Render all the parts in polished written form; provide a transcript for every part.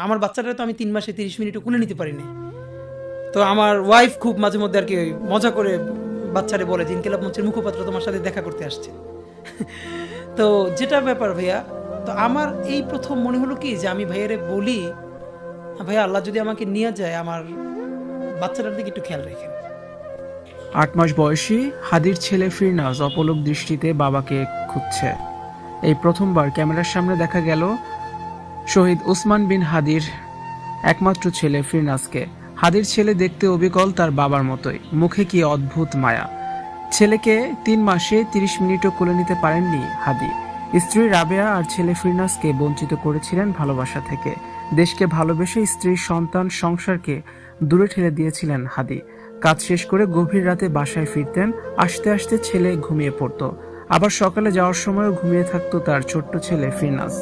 আমার বাচ্চাটা তো আমি ৩ মাসে ৩০ মিনিটও কোলে নিতে পারি না। তো আমার ওয়াইফ খুব মাঝে মধ্যে আর কি ওই মজা করে বাচ্চারে বলে যে ইনকিলাব মঞ্চের মুখপাত্র তোমার সাথে দেখা করতে আসছে। তো যেটা ব্যাপার ভাইয়া, তো আমার এই প্রথম মনে হলো কি যে আমি ভাইয়ারে বলি, ভাইয়া আল্লাহ যদি আমাকে নিয়ে যায় আমার বাচ্চাটার দিকে একটু খেয়াল রাখেন। ৮ মাস বয়সী হাদির ছেলে ফিরনাজ অপলক দৃষ্টিতে বাবাকে খুঁজছে। এই প্রথমবার ক্যামেরার সামনে দেখা গেল শহীদ ওসমান বিন হাদির একমাত্র ছেলে ফিরনাজকে। হাদির ছেলে দেখতে অবিকল তার বাবার মতোই, মুখে কি অদ্ভুত মায়া। ছেলেকে ৩ মাসে ৩০ মিনিটও কোলে নিতে পারেননি হাদি। স্ত্রী রাবেয়া আর ছেলে ফিরনাজকে বঞ্চিত করেছিলেন ভালোবাসা থেকে। দেশকে ভালোবেসে স্ত্রীর সন্তান সংসারকে দূরে ঠেলে দিয়েছিলেন হাদি। কাজ শেষ করে গভীর রাতে বাসায় ফিরতেন, আসতে আসতে ছেলে ঘুমিয়ে পড়তো, আবার সকালে যাওয়ার সময়ও ঘুমিয়ে থাকতো তার ছোট্ট ছেলে ফিরনাজ।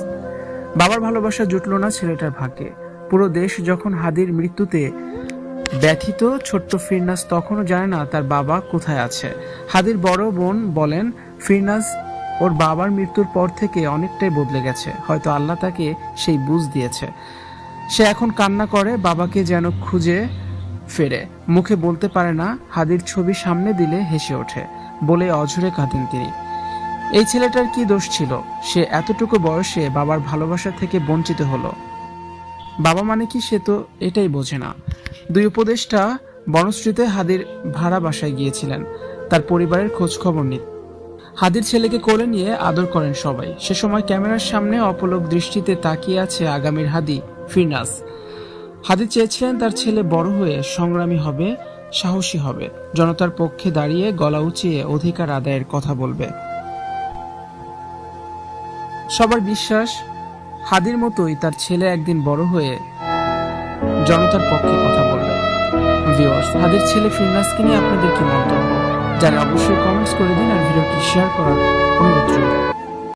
বাবার ভালোবাসা জুটল না ছেলেটার ভাগ্যে। পুরো দেশ যখন হাদির মৃত্যুতে ব্যথিত, ছোট্ট ফিরনাজ তখনও জানে না তার বাবা কোথায় আছে। হাদির বড় বোন বলেন, ফিরনাজ ওর বাবার মৃত্যুর পর থেকে অনেকটাই বদলে গেছে, হয়তো আল্লাহ তাকে সেই বুঝ দিয়েছে। সে এখন কান্না করে, বাবাকে যেন খুঁজে ফেরে, মুখে বলতে পারে না। হাদির ছবি সামনে দিলে হেসে ওঠে, বলে অঝরে কাঁদেন তিনি। এই ছেলেটার কি দোষ ছিল, সে এতটুকু বয়সে বাবার ভালোবাসা থেকে বঞ্চিত হলো? বাবা মানে কি সে তো এটাই বোঝে না। দুই উপদেষ্টা বনশ্রীতে হাদির ভাড়া বাসায় গিয়েছিলেন তার পরিবারের খোঁজ খবর নিতে। হাদির ছেলেকে কোলে নিয়ে আদর করেন সবাই। সে সময় ক্যামেরার সামনে অপলক দৃষ্টিতে তাকিয়ে আছে আগামীর হাদি ফিরনাজ। হাদি চেয়েছিলেন তার ছেলে বড় হয়ে সংগ্রামী হবে, সাহসী হবে, জনতার পক্ষে দাঁড়িয়ে গলা উঁচিয়ে অধিকার আদায়ের কথা বলবে। সবার বিশ্বাস হাদির মতোই তার ছেলে একদিন বড় হয়ে জনতার পক্ষে কথা বলবে। ভিউয়ার্স, হাদির ছেলে ফিরনাজকে নিয়ে আপনাদের কি মন্তব্য? যারা অবশ্যই কমেন্টস করে দিন আর ভিডিওটি শেয়ার করার অনুরোধ রইল।